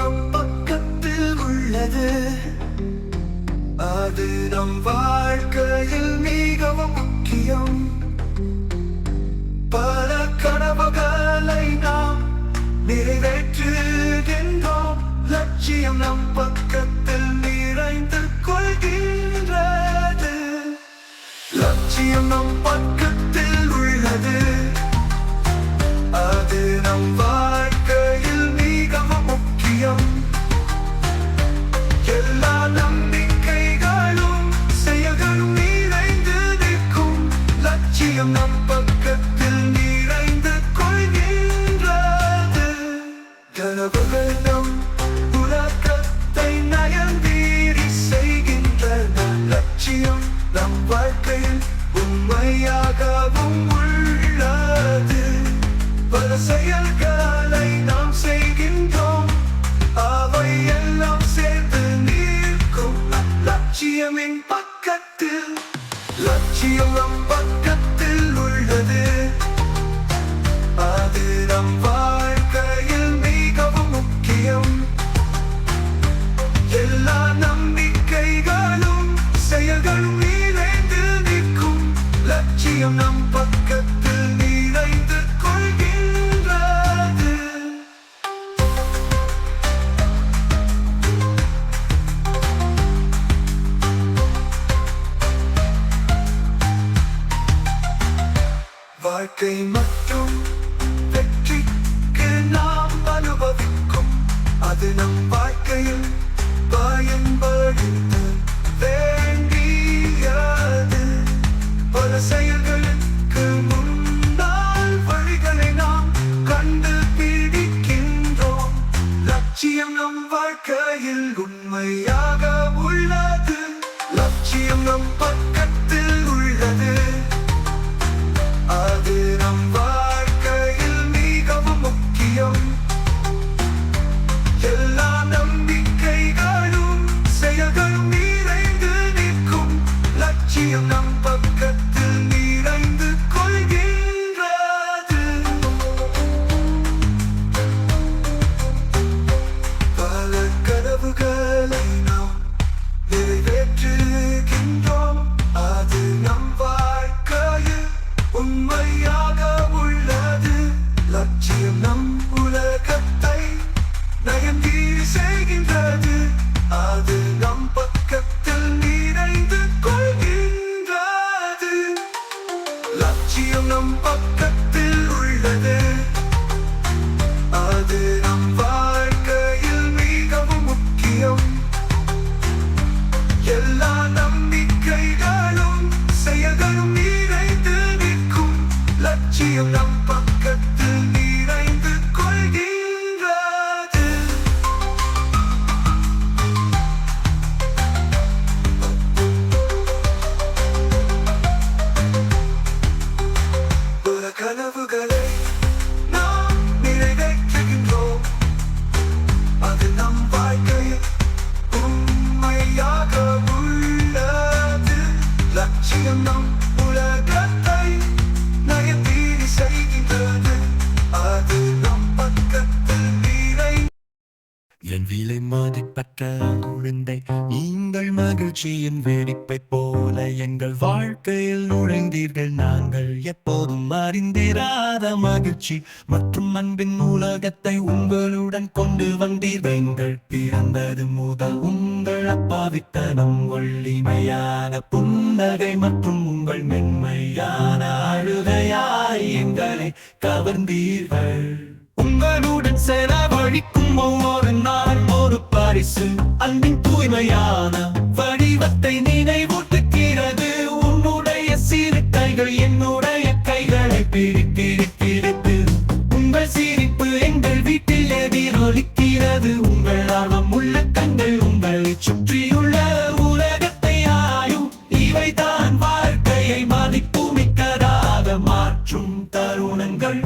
நம் பக்கத்தில் உள்ளது. அது நம் வாழ்க்கையில் மிகவும் முக்கியம். பல கனவுகளை நாம் நிறைவேற்றுகின்றோம். லட்சியம் நம் பக்கத்தில் நிறைந்து கொள்கின்றது. லட்சியம் நம் பக்கத்தில் உள்ளது. அது நம் வாழ்க்கையில் மிகவும் முக்கியம். எல்லா நம்பிக்கைகளும் செயல்களும் நிறைந்து நிற்கும். லட்சியம் நம் பக்கத்தில் நிறைந்து கொள்கின்றது. கனவுகள் நம் உலகத்தை நயந்தீரி செய்கின்றன. லட்சியம் நம் வாழ்க்கையில் உண்மையாகவும் உள்ளது. பல செயல்களை நாம் செய்கின்றோம். அவை எல்லாம் சேர்ந்து நிற்கும். லட்சியமின் பக்கத்தில். லட்சியம் நம் பக்கத்தில் உள்ளது. அது நம் வாழ்க்கையில் மிகவும் முக்கியம். எல்லா நம்பிக்கைகளும் செயல்களும் நிறைந்து நிற்கும். லட்சியம் நம் பக்கத்தில் நிறைந்து கொள்கின்றது. வாழ்க்கை மற்றும் வெற்றிக்கு நாம் அனுபவிக்கும். அது நம் வாழ்க்கையில் பயன்படுத்த வேண்டியது. பல செயல்களுக்கு முன்னால் வழிகளை நாம் கண்டுபிடிக்கின்றோம். லட்சியம் நம் வாழ்க்கையில் உண்மையாக உள்ளது. லட்சியம் நம் பக்கத்தில் உள்ளது. அது நம் வாழ்க்கையில் மிகவும் முக்கியம். எல்லா நம்பிக்கைகளும் செயல்களும் நிறைந்து நிற்கும். லட்சியம் நம் பக்கத்தில் நிறைந்து கொள்கின்றது. பல கனவுகளை நாம் நிறைவேற்றுகின்றோம். அது நம் வாழ்க்கையில் உண்மையாக உள்ளது. லட்சியம் நம் உலகத்தை நயந்தீரி செய்கின்றது. அது நம் பக்கத்தில் நிறைந்து கொள்கின்றது. லட்சியம் நம் பக்கத்தில் உள்ளது. அது நம் வாழ்க்கையில் மிகவும் முக்கியம். எல்லா நம்பிக்கைகளும் செயல்களும் நிறைந்து நிற்கும். லட்சியம் நம் பக்கத்தில் நிறைந்து கொள்கின்றது. பல கனவுகளை நாம் நிறைவேற்றுகின்றோம். அது நம் வாழ்க்கையில் உண்மையாக உள்ளது. லட்சியம் நம் உலகத்தை நயந்தீரி செய்கின்றது. அது நம் பக்கத்தில் நீரை. என் விலை மதிப்பற்ற குழந்தை, நீங்கள் மகிழ்ச்சியின் வெடிப்பை போல எங்கள் வாழ்க்கையில் நுழைந்தீர்கள். நாங்கள் எப்போதும் அறிந்திராத மகிழ்ச்சி மற்றும் அன்பின் உலகத்தை உங்களுடன் கொண்டு வந்தீர்கள். எங்கள் பிறந்தது முதல் உங்கள் அப்பாவித்தனம், ஒளிமையான புன்னகை மற்றும் உங்கள் மென்மையான அழுகையாய் எங்களை கவர்ந்தீர்கள். உங்களுடன் செலவழிக்கும் ஒவ்வொரு நாள் ஒரு பரிசு. அன்பின் தூய்மையான வடிவத்தை நினைவூட்டுகிறது. உன்னுடைய சிறு கைகள் என்னுடைய கைகளை பிடித்திருக்கிறது. உங்கள் சிரிப்பு எங்கள் வீட்டில் எதிரொலிக்கிறது. உங்கள் ஆர்வம் உள்ள கண்கள் உங்களை சுற்றியுள்ள உலகத்தை ஆயும். இவைதான் வாழ்க்கையை மதிப்புமிக்கதாக மாற்றும் தருணங்கள்.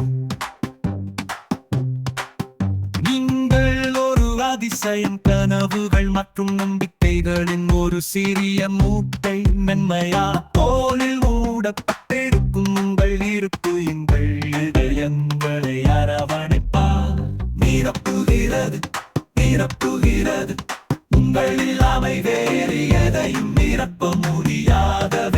அதிசயம் கனவுகள் மற்றும் நம்பிக்கைகளின் ஒரு சிறிய மூட்டை. மென்மையா தோலில் மூடப்பட்டிருக்கும் உங்கள் இருப்பு எங்கள் இதயங்களை அரவணைப்பார். நிரப்புகிறது நிரப்புகிறது. உங்கள் இல்லாமை வேறு எதையும் நிரப்ப முடியாத